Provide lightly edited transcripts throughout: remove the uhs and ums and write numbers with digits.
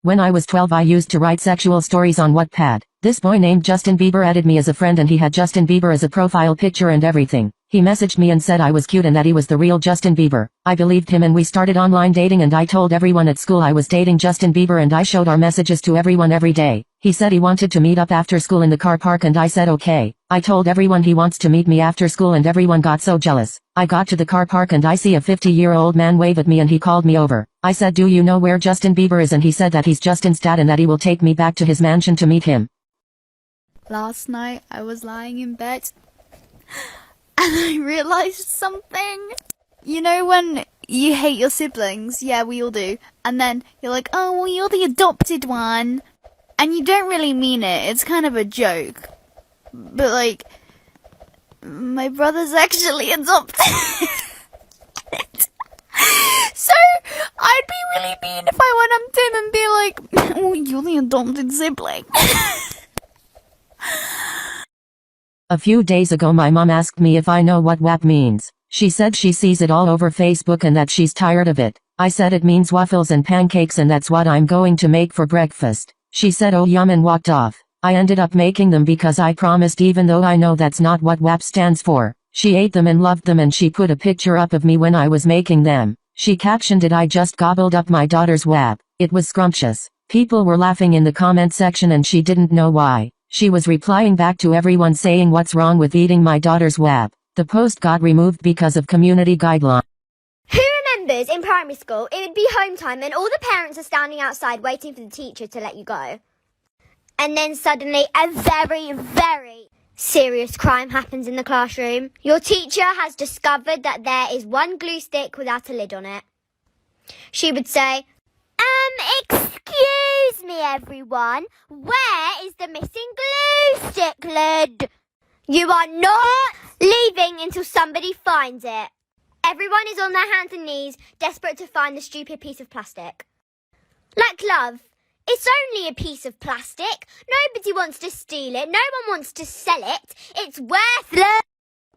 When I was 12 I used to write sexual stories on Wattpad. This boy named Justin Bieber added me as a friend and he had Justin Bieber as a profile picture and everything. He messaged me and said I was cute and that he was the real Justin Bieber. I believed him and we started online dating and I told everyone at school I was dating Justin Bieber and I showed our messages to everyone every day. He said he wanted to meet up after school in the car park and I said okay. I told everyone he wants to meet me after school and everyone got so jealous. I got to the car park and I see a 50-year-old man wave at me and he called me over. I said, do you know where Justin Bieber is? And he said that he's just in Stat and that he will take me back to his mansion to meet him. Last night I was lying in bed and I realised something. You know when you hate your siblings? Yeah, we all do. And then you're like, oh, well, you're the adopted one. And you don't really mean it. It's kind of a joke. But, like, my brother's actually adopted. So, I'd be really mean if I went up to him and be like, oh, you're the adopted sibling. A few days ago my mom asked me if I know what WAP means. She said she sees it all over Facebook and that she's tired of it. I said it means waffles and pancakes and that's what I'm going to make for breakfast. She said oh yum and walked off. I ended up making them because I promised even though I know that's not what WAP stands for. She ate them and loved them and she put a picture up of me when I was making them. She captioned it I just gobbled up my daughter's WAP. It was scrumptious. People were laughing in the comment section and she didn't know why. She was replying back to everyone saying what's wrong with eating my daughter's WAP. The post got removed because of community guidelines. Who remembers in primary school it would be home time and all the parents are standing outside waiting for the teacher to let you go? And then suddenly a very, very serious crime happens in the classroom. Your teacher has discovered that there is one glue stick without a lid on it. She would say, excuse me everyone, where is the missing glue stick lid? You are not leaving until somebody finds it. Everyone is on their hands and knees, desperate to find the stupid piece of plastic. Like love. It's only a piece of plastic. Nobody wants to steal it. No one wants to sell it. It's worthless.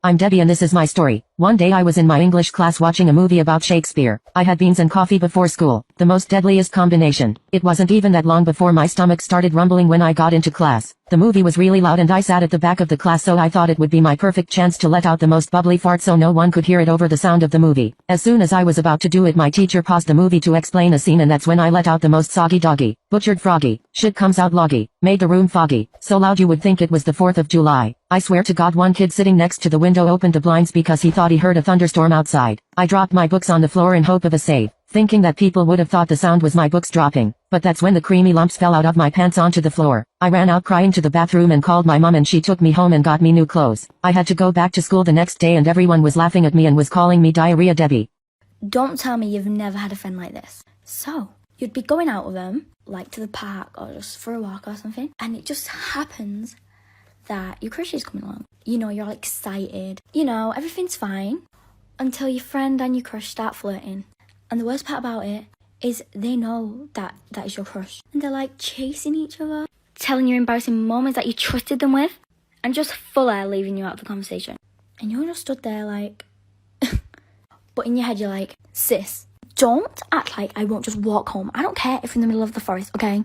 I'm Debbie and this is my story. One day I was in my English class watching a movie about Shakespeare. I had beans and coffee before school. The most deadliest combination. It wasn't even that long before my stomach started rumbling when I got into class. The movie was really loud and I sat at the back of the class so I thought it would be my perfect chance to let out the most bubbly fart so no one could hear it over the sound of the movie. As soon as I was about to do it my teacher paused the movie to explain a scene and that's when I let out the most soggy doggy, butchered froggy, shit comes out loggy, made the room foggy, so loud you would think it was the 4th of July. I swear to God one kid sitting next to the window opened the blinds because he thought he heard a thunderstorm outside. I dropped my books on the floor in hope of a save, thinking that people would have thought the sound was my books dropping, but that's when the creamy lumps fell out of my pants onto the floor. I ran out crying to the bathroom and called my mom and she took me home and got me new clothes. I had to go back to school the next day and everyone was laughing at me and was calling me Diarrhea Debbie. Don't tell me you've never had a friend like this. So, you'd be going out with them, like to the park or just for a walk or something, and it just happens that your crush is coming along. You know, you're all excited. You know, everything's fine until your friend and your crush start flirting. And the worst part about it is they know that that is your crush. And they're like chasing each other, telling you embarrassing moments that you trusted them with, and just full air leaving you out of the conversation. And you're just stood there like... But in your head you're like, sis, don't act like I won't just walk home. I don't care if you're in the middle of the forest, okay?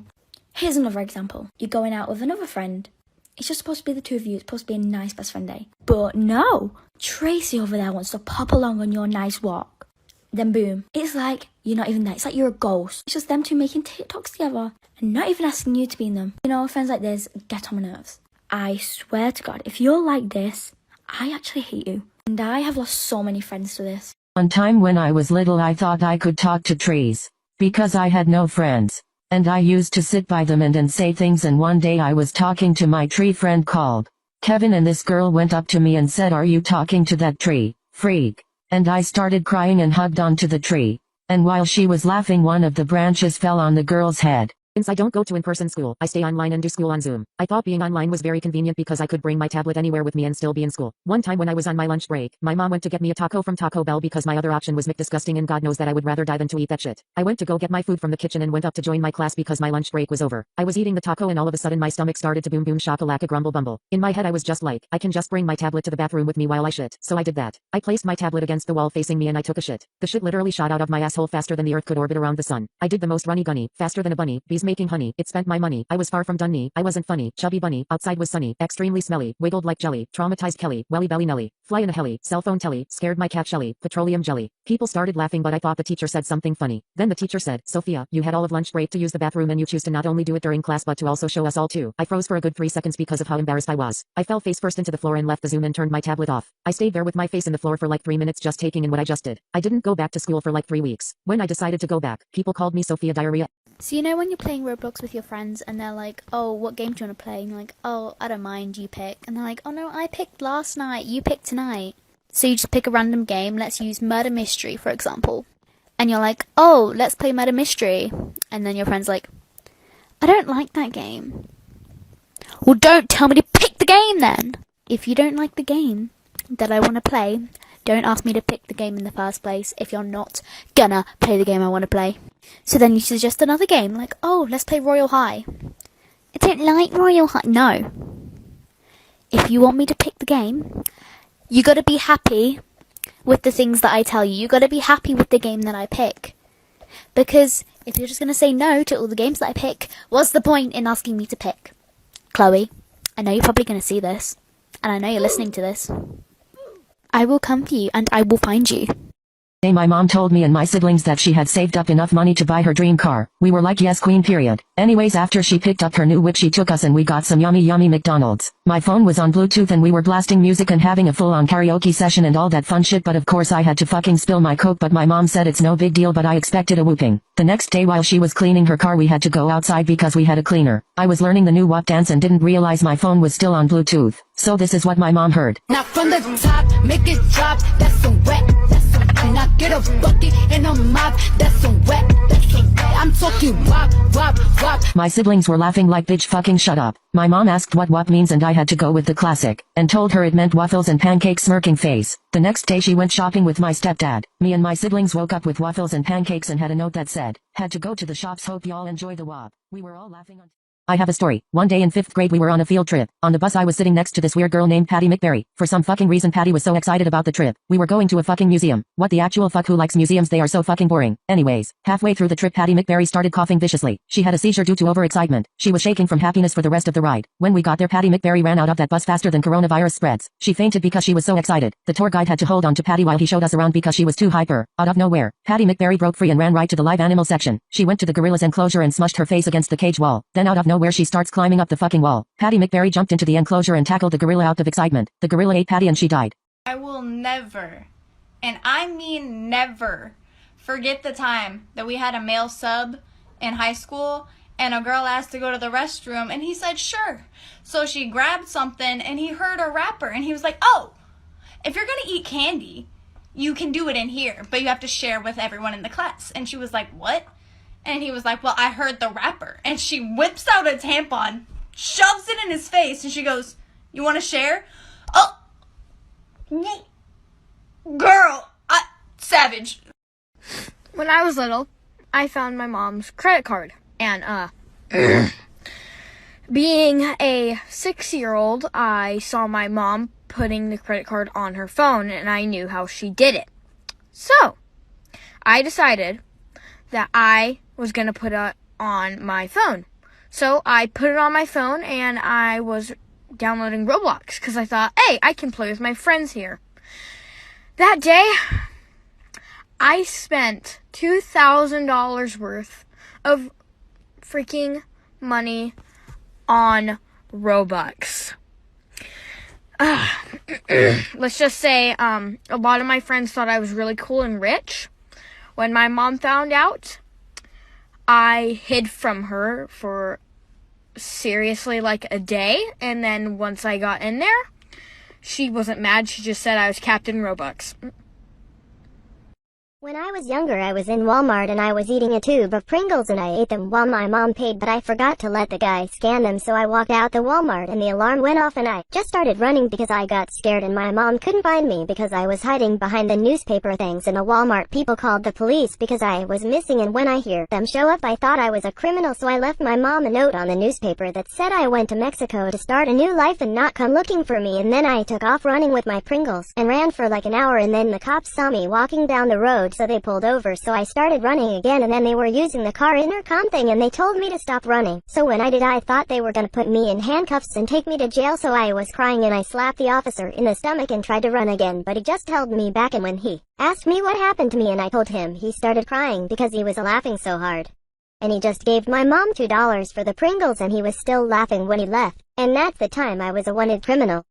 Here's another example. You're going out with another friend. It's just supposed to be the two of you. It's supposed to be a nice best friend day. But no, Tracy over there wants to pop along on your nice walk. Then boom, it's like you're not even there. It's like you're a ghost. It's just them two making TikToks together and not even asking you to be in them. You know, friends like this get on my nerves. I swear to God, if you're like this, I actually hate you. And I have lost so many friends to this. One time when I was little I thought I could talk to trees, because I had no friends. And I used to sit by them and say things and one day I was talking to my tree friend called Kevin and this girl went up to me and said, "Are you talking to that tree, freak?" And I started crying and hugged onto the tree. And while she was laughing one of the branches fell on the girl's head. Since I don't go to in-person school, I stay online and do school on Zoom. I thought being online was very convenient because I could bring my tablet anywhere with me and still be in school. One time when I was on my lunch break, my mom went to get me a taco from Taco Bell because my other option was McDisgusting and God knows that I would rather die than to eat that shit. I went to go get my food from the kitchen and went up to join my class because my lunch break was over. I was eating the taco and all of a sudden my stomach started to boom boom shakalaka grumble bumble. In my head I was just like, I can just bring my tablet to the bathroom with me while I shit. So I did that. I placed my tablet against the wall facing me and I took a shit. The shit literally shot out of my asshole faster than the earth could orbit around the sun. I did the most runny gunny, faster than a bunny, bees making honey, it spent my money. I was far from done me, I wasn't funny. Chubby bunny, outside was sunny, extremely smelly, wiggled like jelly, traumatized Kelly, welly belly Nelly, fly in a heli, cell phone telly, scared my cat Shelly, petroleum jelly. People started laughing but I thought the teacher said something funny. Then the teacher said, Sophia, you had all of lunch break to use the bathroom and you choose to not only do it during class but to also show us all too. I froze for a good 3 seconds because of how embarrassed I was. I fell face first into the floor and left the Zoom and turned my tablet off. I stayed there with my face in the floor for like 3 minutes just taking in what I just did. I didn't go back to school for like 3 weeks. When I decided to go back, people called me Sophia Diarrhea. So you know when you're playing Roblox with your friends and they're like, oh, what game do you want to play? And you're like, oh, I don't mind, you pick. And they're like, oh no, I picked last night, you picked tonight. So you just pick a random game, let's use Murder Mystery for example. And you're like, oh, let's play Murder Mystery. And then your friend's like, I don't like that game. Well, don't tell me to pick the game then. If you don't like the game that I want to play, don't ask me to pick the game in the first place if you're not gonna play the game I want to play. So then you suggest another game, like, oh, let's play Royal High. I don't like Royal High. No. If you want me to pick the game, you gotta be happy with the things that I tell you. You gotta be happy with the game that I pick. Because if you're just gonna say no to all the games that I pick, what's the point in asking me to pick? Chloe, I know you're probably gonna see this, and I know you're listening to this. I will come for you and I will find you. My mom told me and my siblings that she had saved up enough money to buy her dream car. We were like, yes queen period. Anyways, after she picked up her new whip she took us and we got some yummy McDonald's. My phone was on Bluetooth and we were blasting music and having a full-on karaoke session and all that fun shit, but of course I had to fucking spill my Coke, but my mom said it's no big deal, but I expected a whooping. The next day while she was cleaning her car we had to go outside because we had a cleaner. I was learning the new WAP dance and didn't realize my phone was still on Bluetooth. So this is what my mom heard. Now from the top, make it drop, that's so wet, that's so wet. And I get a bucket and a mop, that's so wet, that's so wet. I'm talking wop. My siblings were laughing like, bitch fucking shut up. My mom asked what WAP means and I had to go with the classic, and told her it meant waffles and pancakes smirking face. The next day she went shopping with my stepdad. Me and my siblings woke up with waffles and pancakes and had a note that said, had to go to the shops, hope y'all enjoy the WAP. We were all laughing on... I have a story. One day in 5th grade we were on a field trip. On the bus I was sitting next to this weird girl named Patty McBerry. For some fucking reason Patty was so excited about the trip. We were going to a fucking museum. What the actual fuck, who likes museums? They are so fucking boring. Anyways, halfway through the trip Patty McBerry started coughing viciously. She had a seizure due to overexcitement. She was shaking from happiness for the rest of the ride. When we got there Patty McBerry ran out of that bus faster than coronavirus spreads. She fainted because she was so excited. The tour guide had to hold on to Patty while he showed us around because she was too hyper. Out of nowhere, Patty McBerry broke free and ran right to the live animal section. She went to the gorilla's enclosure and smushed her face against the cage wall. Then out of nowhere she starts climbing up the fucking wall. Patty McBerry jumped into the enclosure and tackled the gorilla out of excitement. The gorilla ate Patty and she died. I will never, and I mean never, forget the time that we had a male sub in high school and a girl asked to go to the restroom and he said sure. So she grabbed something and he heard a rapper and he was like, oh, if you're gonna eat candy, you can do it in here, but you have to share with everyone in the class. And she was like, what? And he was like, well, I heard the rapper. And she whips out a tampon, shoves it in his face, and she goes, you want to share? Oh, girl, savage. When I was little, I found my mom's credit card. And, being a 6-year-old, I saw my mom putting the credit card on her phone, and I knew how she did it. So, I decided that I was going to put it on my phone. So I put it on my phone and I was downloading Roblox because I thought, hey, I can play with my friends here. That day, I spent $2,000 worth of freaking money on Robux. Let's just say a lot of my friends thought I was really cool and rich. When my mom found out, I hid from her for seriously like a day, and then once I got in there, she wasn't mad. She just said I was Captain Robux. When I was younger I was in Walmart and I was eating a tube of Pringles and I ate them while my mom paid, but I forgot to let the guy scan them, so I walked out the Walmart and the alarm went off and I just started running because I got scared and my mom couldn't find me because I was hiding behind the newspaper things in the Walmart. People called the police because I was missing, and when I hear them show up I thought I was a criminal, so I left my mom a note on the newspaper that said I went to Mexico to start a new life and not come looking for me, and then I took off running with my Pringles and ran for like an hour, and then the cops saw me walking down the road road, so they pulled over, so I started running again, and then they were using the car intercom thing and they told me to stop running. So when I did, I thought they were gonna put me in handcuffs and take me to jail, so I was crying and I slapped the officer in the stomach and tried to run again, but he just held me back, and when he asked me what happened to me and I told him, he started crying because he was laughing so hard. And he just gave my mom $2 for the Pringles, and he was still laughing when he left. And that's the time I was a wanted criminal.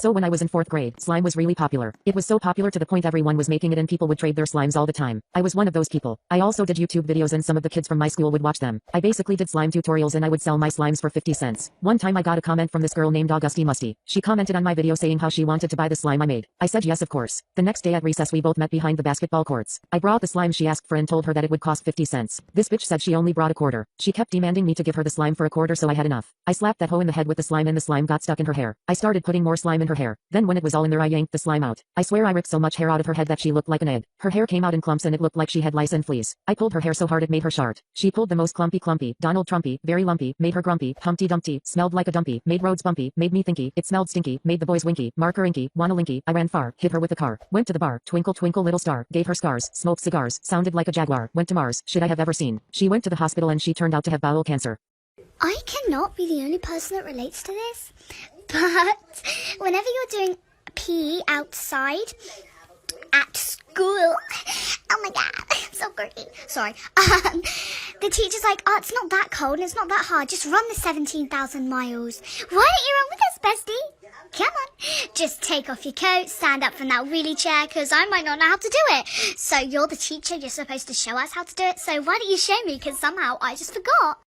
So when I was in 4th grade, slime was really popular. It was so popular to the point everyone was making it and people would trade their slimes all the time. I was one of those people. I also did YouTube videos and some of the kids from my school would watch them. I basically did slime tutorials and I would sell my slimes for 50 cents. One time I got a comment from this girl named Augusty Musty. She commented on my video saying how she wanted to buy the slime I made. I said yes, of course. The next day at recess we both met behind the basketball courts. I brought the slime she asked for and told her that it would cost 50 cents. This bitch said she only brought a quarter. She kept demanding me to give her the slime for a quarter, so I had enough. I slapped that hoe in the head with the slime and the slime got stuck in her hair. I started putting more slime in her hair. Then when it was all in there I yanked the slime out. I swear I ripped so much hair out of her head that she looked like an egg. Her hair came out in clumps and it looked like she had lice and fleas. I pulled her hair so hard it made her shart. She pulled the most clumpy, Donald Trumpy, very lumpy, made her grumpy, Humpty Dumpty, smelled like a dumpy, made roads bumpy, made me thinky, it smelled stinky, made the boys winky, marker inky, wanna linky, I ran far, hit her with the car, went to the bar, twinkle twinkle little star, gave her scars, smoked cigars, sounded like a jaguar, went to Mars, should I have ever seen. She went to the hospital and she turned out to have bowel cancer. I cannot be the only person that relates to this, but whenever you're doing PE outside at school, oh my god, so girly, sorry, the teacher's like, oh, it's not that cold and it's not that hard, just run the 17,000 miles. Why don't you run with us, bestie? Come on, just take off your coat, stand up from that wheelie chair, because I might not know how to do it. So you're the teacher, you're supposed to show us how to do it, so why don't you show me, because somehow I just forgot.